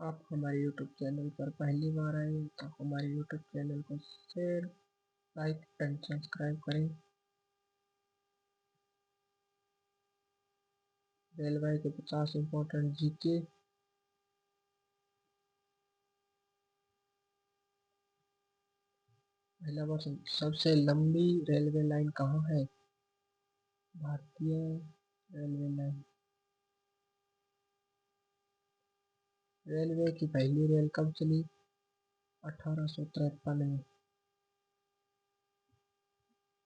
आप हमारे YouTube channel पर पहली बार आए हैं तो हमारे YouTube चैनल को शेयर, लाइक एंड सब्सक्राइब करें। रेलवे के 50 इम्पोर्टेंट जीके। पहला क्वेश्चन, सबसे लंबी रेलवे लाइन कहाँ है? भारतीय रेलवे लाइन। रेलवे की पहली रेल कब चली? 1853 में।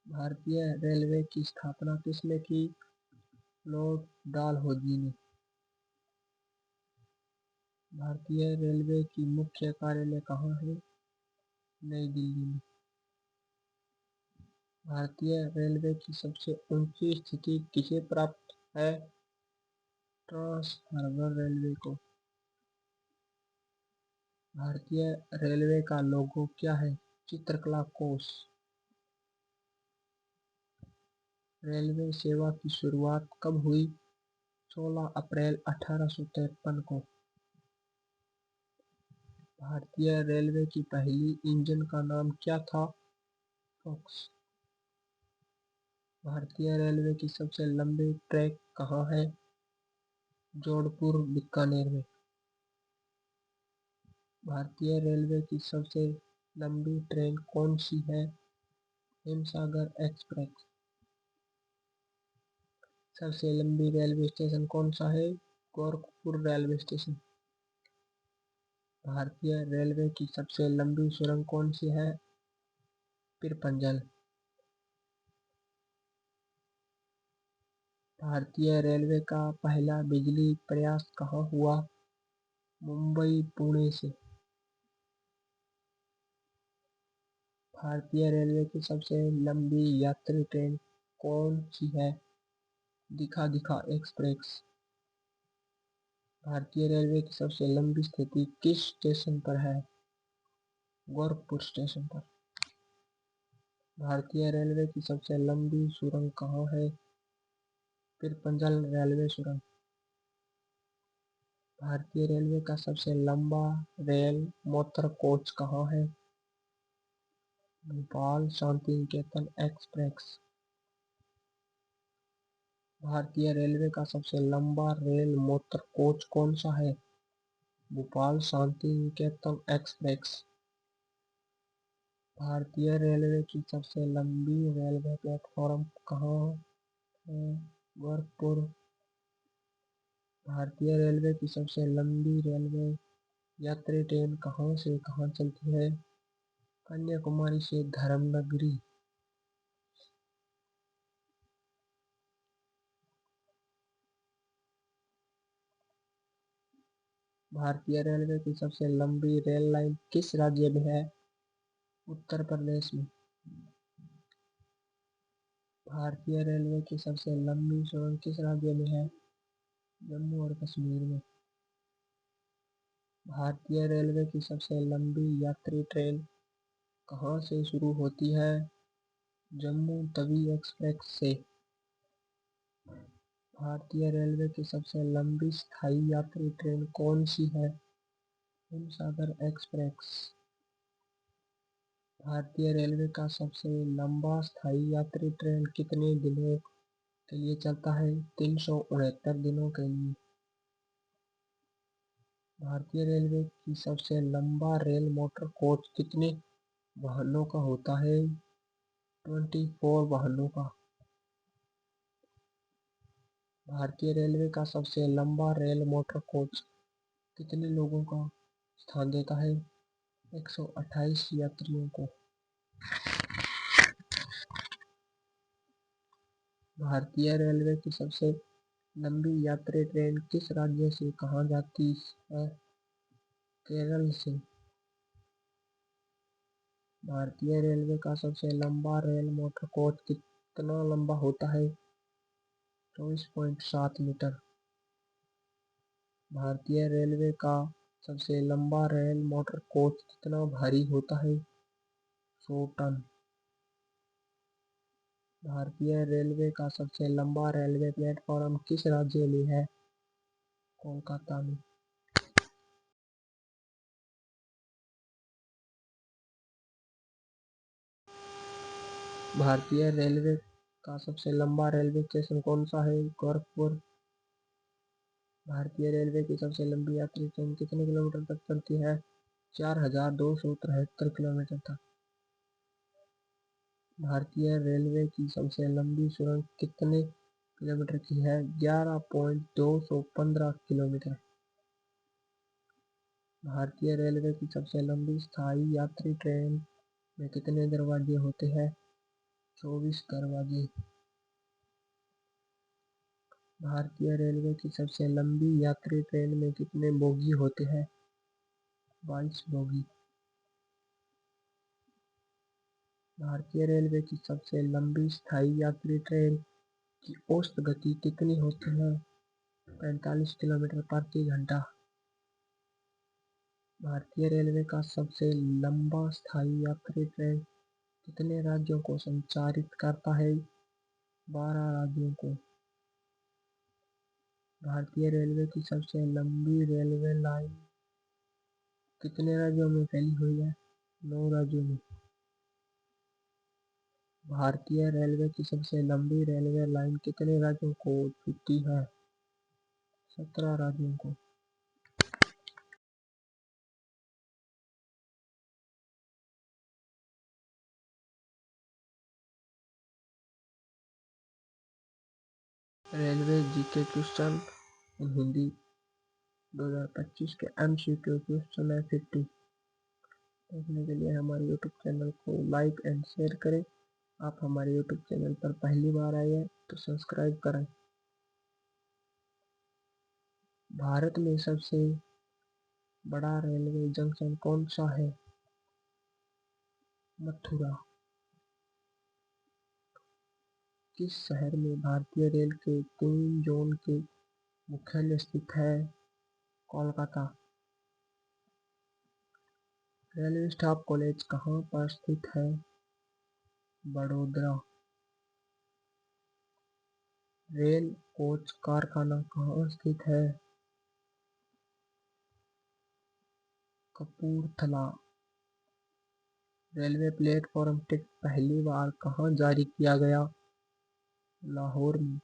भारतीय रेलवे की स्थापना किसने की? लॉर्ड डालहौजी ने। भारतीय रेलवे की मुख्य कार्यालय कहाँ है? नई दिल्ली में। भारतीय रेलवे की सबसे ऊंची स्थिति किसे प्राप्त है? ट्रांस हार्बर रेलवे को। भारतीय रेलवे का लोगो क्या है? चित्रकला कोश। रेलवे सेवा की शुरुआत कब हुई? 16 अप्रैल 1853 को। भारतीय रेलवे की पहली इंजन का नाम क्या था? फॉक्स। भारतीय रेलवे की सबसे लंबी ट्रैक कहाँ है? जोधपुर बीकानेर में। भारतीय रेलवे की सबसे लंबी ट्रेन कौन सी है? हिमसागर एक्सप्रेस। सबसे लंबी रेलवे स्टेशन कौन सा है? Gorakhpur railway station. भारतीय रेलवे की सबसे लंबी सुरंग कौन सी है? पीरपंजल। भारतीय रेलवे का पहला बिजली प्रयास कहाँ हुआ? मुंबई पुणे से। भारतीय रेलवे की सबसे लंबी यात्री ट्रेन कौन सी है? दिखा दिखा एक्सप्रेस। भारतीय रेलवे की सबसे लंबी स्थिति किस स्टेशन पर है? गोरखपुर स्टेशन पर। भारतीय रेलवे की सबसे लंबी सुरंग कहाँ है? पीरपंजल रेलवे सुरंग। भारतीय रेलवे का सबसे लंबा रेल मोटर कोच कहाँ है? भोपाल शांति निकेतन एक्सप्रेस। भारतीय रेलवे का सबसे लंबा रेल मोटर कोच कौन सा है? भोपाल शांति निकेतन एक्सप्रेस। भारतीय रेलवे की सबसे लंबी रेलवे प्लेटफॉर्म कहाँ है? गोरखपुर। भारतीय रेलवे की सबसे लंबी रेलवे यात्री ट्रेन कहाँ से कहाँ चलती है? कन्याकुमारी से धर्मनगरी। भारतीय रेलवे की सबसे लंबी रेल लाइन किस राज्य में है? उत्तर प्रदेश में। भारतीय रेलवे की सबसे लंबी सुरंग किस राज्य में है? जम्मू और कश्मीर में। भारतीय रेलवे की सबसे लंबी यात्री ट्रेन कहाँ से शुरू होती है? जम्मू तवी एक्सप्रेस से। भारतीय रेलवे की सबसे लंबी स्थायी यात्री ट्रेन कौन सी है? हिमसागर एक्सप्रेस। भारतीय रेलवे का सबसे लंबा स्थायी यात्री ट्रेन कितने दिनों के लिए चलता है? 369 दिनों के लिए। भारतीय रेलवे की सबसे लंबा रेल मोटर कोच कितने वाहनों का होता है? 24 वाहनों का। भारतीय रेलवे का सबसे लंबा रेल मोटर कोच कितने लोगों का स्थान देता है? 128 यात्रियों को। भारतीय रेलवे की सबसे लंबी यात्री ट्रेन किस राज्य से कहाँ जाती है? केरल से। भारतीय रेलवे का सबसे लंबा रेल मोटर कोच कितना लंबा होता है? 24.7 मीटर। भारतीय रेलवे का सबसे लंबा रेल मोटर कोच कितना भारी होता है? 100 टन। भारतीय रेलवे का सबसे लंबा रेलवे प्लेटफॉर्म किस राज्य में है? कोलकाता में। भारतीय रेलवे का सबसे लंबा रेलवे स्टेशन कौन सा है? गोरखपुर। भारतीय रेलवे की सबसे लंबी यात्री ट्रेन कितने किलोमीटर तक चलती है? 4273 किलोमीटर तक। भारतीय रेलवे की सबसे लंबी सुरंग कितने किलोमीटर की है? 11.215 किलोमीटर। भारतीय रेलवे की सबसे लंबी स्थायी यात्री ट्रेन में कितने दरवाजे होते हैं? 24 दरवाजे। भारतीय रेलवे की सबसे लंबी यात्री ट्रेन में कितने बोगी होते हैं? 22 बोगी। भारतीय रेलवे की सबसे लंबी स्थायी यात्री ट्रेन की औसत गति कितनी होती है? 45 किलोमीटर प्रति घंटा। भारतीय रेलवे का सबसे लंबा स्थायी यात्री ट्रेन कितने राज्यों को संचारित करता है? 12 राज्यों को। भारतीय रेलवे की सबसे लंबी रेलवे लाइन कितने राज्यों में फैली हुई है? 9 राज्यों में। भारतीय रेलवे की सबसे लंबी रेलवे लाइन कितने राज्यों को जुड़ती है? 17 राज्यों को। Railway GK question in Hindi 2025 के MCQ क्वेश्चन है 50। देखने के लिए हमारे YouTube चैनल को लाइक एंड शेयर करें। आप हमारे YouTube चैनल पर पहली बार आए हैं तो सब्सक्राइब करें। भारत में सबसे बड़ा रेलवे जंक्शन कौन सा है? मथुरा। किस शहर में भारतीय रेल के 3 जोन के मुख्यालय स्थित है? कोलकाता। रेलवे स्टाफ कॉलेज कहाँ पर स्थित है? बड़ोदरा। रेल कोच कारखाना कहाँ स्थित है? कपूरथला। रेलवे प्लेटफॉर्म टिकट पहली बार कहाँ जारी किया गया? लाहौर में।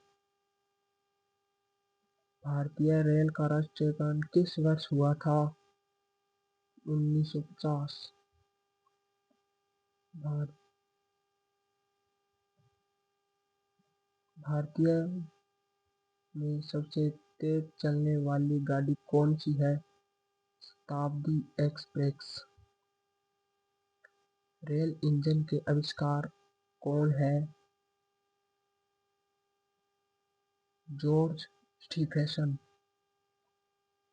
भारतीय रेल का राष्ट्रीय गान किस वर्ष हुआ था? 1950। भारतीय में सबसे तेज चलने वाली गाड़ी कौन सी है? शताब्दी एक्सप्रेस। रेल इंजन के आविष्कार कौन है? George Stephenson.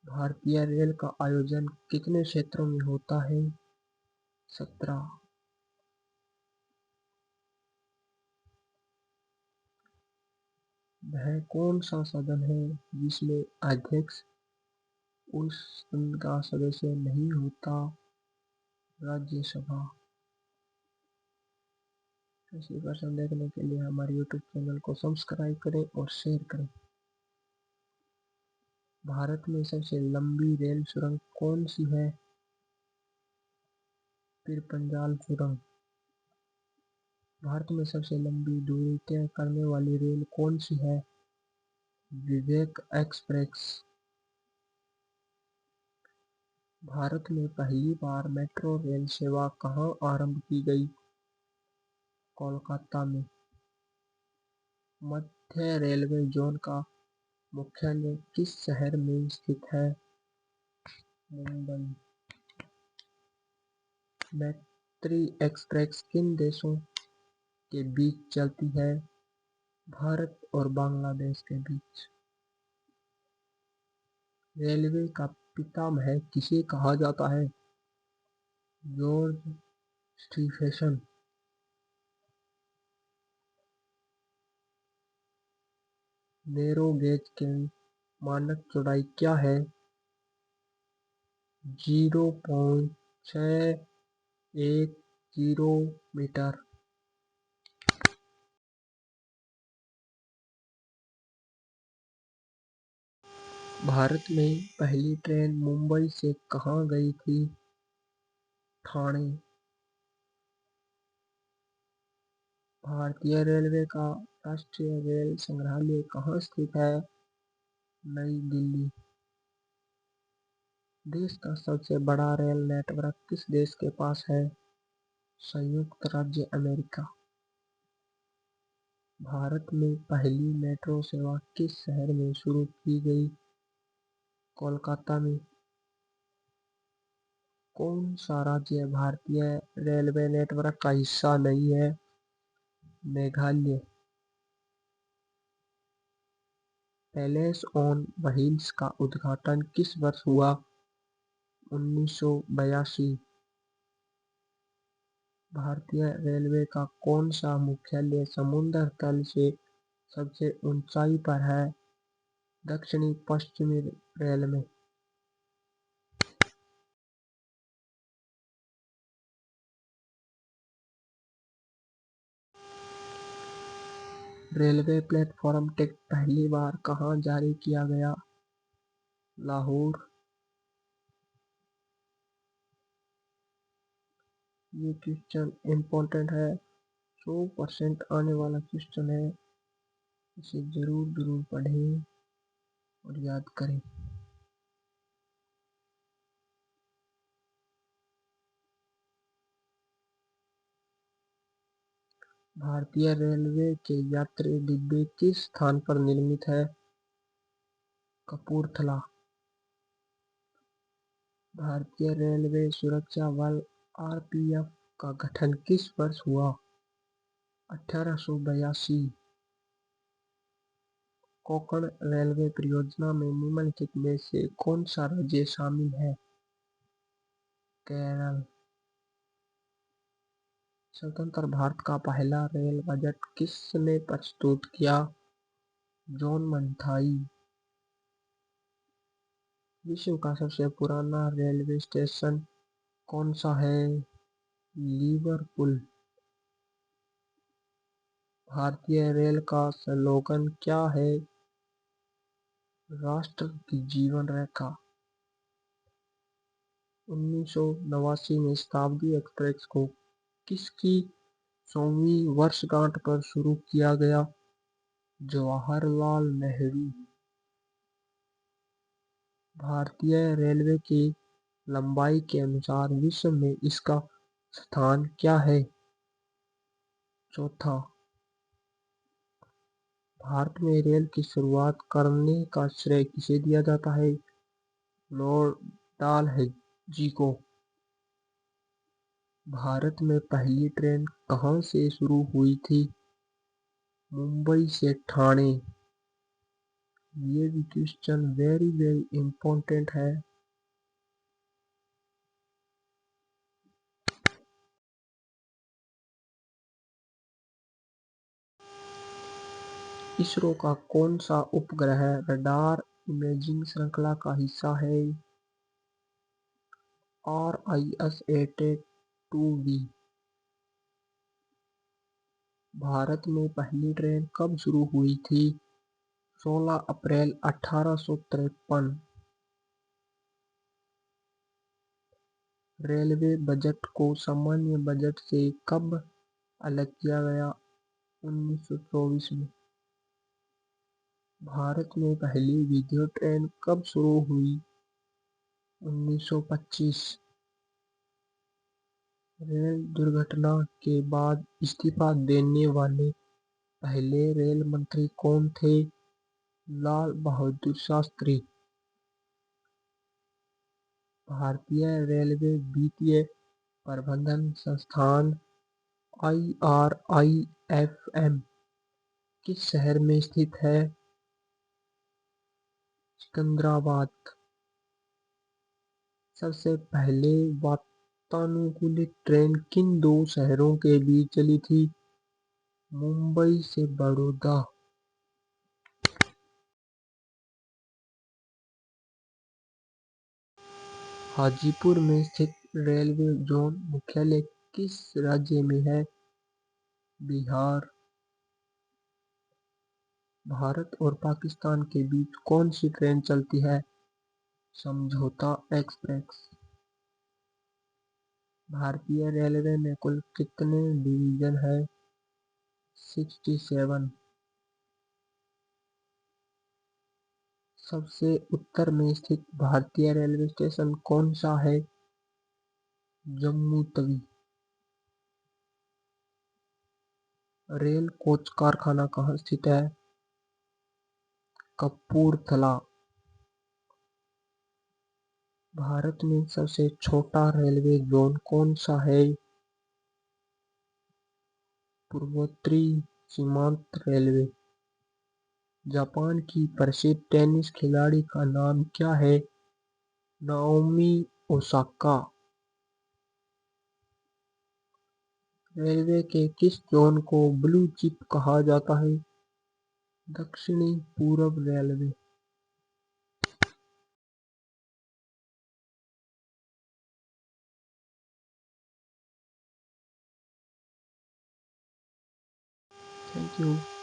भारतीय रेल का आयोजन कितने क्षेत्रों में होता है? 17। वह कौन सा सदन है जिसमें अध्यक्ष उस सदन का सदस्य नहीं होता? राज्यसभा। ऐसे प्रश्न देखने के लिए हमारे YouTube चैनल को सब्सक्राइब करें और शेयर करें। भारत में सबसे लंबी रेल सुरंग कौन सी है? पीरपंजाल सुरंग। भारत में सबसे लंबी दूरी तय करने वाली रेल कौन सी है? विवेक एक्सप्रेस। भारत में पहली बार मेट्रो रेल सेवा कहाँ आरंभ की गई? कोलकाता में। मध्य रेलवे जोन का मुख्यालय किस शहर में स्थित है? मुंबई। मैत्री एक्सप्रेस किन देशों के बीच चलती है? भारत और बांग्लादेश के बीच। रेलवे का पितामह किसे कहा जाता है? George Stephenson. नैरो गेज की मानक चौड़ाई क्या है? 0.610 मीटर। भारत में पहली ट्रेन मुंबई से कहाँ गई थी? ठाणे। भारतीय रेलवे का राष्ट्रीय रेल संग्रहालय कहाँ स्थित है? नई दिल्ली। देश का सबसे बड़ा रेल नेटवर्क किस देश के पास है? संयुक्त राज्य अमेरिका। भारत में पहली मेट्रो सेवा किस शहर में शुरू की गई? कोलकाता में। कौन सा राज्य भारतीय रेलवे नेटवर्क का हिस्सा नहीं है? मेघालय। पैलेस ऑन व्हील्स का उद्घाटन किस वर्ष हुआ? 1982। भारतीय रेलवे का कौन सा मुख्यालय समुद्र तल से सबसे ऊंचाई पर है? दक्षिणी पश्चिमी रेल में। रेलवे प्लेटफॉर्म टिकट पहली बार कहाँ जारी किया गया? लाहौर। ये क्वेश्चन इम्पोर्टेंट है, 100% आने वाला क्वेश्चन है। इसे जरूर जरूर पढ़ें और याद करें। भारतीय रेलवे के यात्री डिब्बे किस स्थान पर निर्मित है? कपूरथला। भारतीय रेलवे सुरक्षा बल आरपीएफ का गठन किस वर्ष हुआ? 1882। कोंकण रेलवे परियोजना में निम्नलिखित में से कौन सा राज्य शामिल है? केरल। स्वतंत्र भारत का पहला रेल बजट किसने प्रस्तुत किया? जॉन मथाई। विश्व का सबसे पुराना रेलवे स्टेशन कौन सा है? लिवरपूल। भारतीय रेल का स्लोगन क्या है? राष्ट्र की जीवन रेखा। 1989 में शताब्दी एक्सप्रेस को किसकी 100वीं वर्षगांठ पर शुरू किया गया? जवाहरलाल नेहरू। भारतीय रेलवे की लंबाई के अनुसार विश्व में इसका स्थान क्या है? चौथा। भारत में रेल की शुरुआत करने का श्रेय किसे दिया जाता है? लॉर्ड डालहौजी को। भारत में पहली ट्रेन कहाँ से शुरू हुई थी? मुंबई से ठाणे। ये भी क्वेश्चन वेरी वेरी इंपॉर्टेंट है। इसरो का कौन सा उपग्रह रडार इमेजिंग श्रृंखला का हिस्सा है? RIS-8 2B। भारत में पहली ट्रेन कब शुरू हुई थी? 16 अप्रैल 1853। रेलवे बजट को सामान्य बजट से कब अलग किया गया? 1924 में। भारत में पहली विद्युत ट्रेन कब शुरू हुई? 1925। रेल दुर्घटना के बाद इस्तीफा देने वाले पहले रेल मंत्री कौन थे? लाल बहादुर शास्त्री। भारतीय रेलवे वित्तीय प्रबंधन संस्थान IRIFM किस शहर में स्थित है? सिकंदराबाद। सबसे पहले वातानुकूलित ट्रेन किन दो शहरों के बीच चली थी? मुंबई से बड़ौदा। हाजीपुर में स्थित रेलवे जोन मुख्यालय किस राज्य में है? बिहार। भारत और पाकिस्तान के बीच कौन सी ट्रेन चलती है? समझौता एक्सप्रेस। भारतीय रेलवे में कुल कितने डिवीजन है? 67। सबसे उत्तर में स्थित भारतीय रेलवे स्टेशन कौन सा है? जम्मू तवी। रेल कोच कारखाना कहाँ स्थित है? कपूरथला। भारत में सबसे छोटा रेलवे जोन कौन सा है? पूर्वोत्तरी सीमांत रेलवे। जापान की प्रसिद्ध टेनिस खिलाड़ी का नाम क्या है? Naomi Osaka. रेलवे के किस जोन को ब्लू चिप कहा जाता है? दक्षिणी पूर्व रेलवे। Thank you.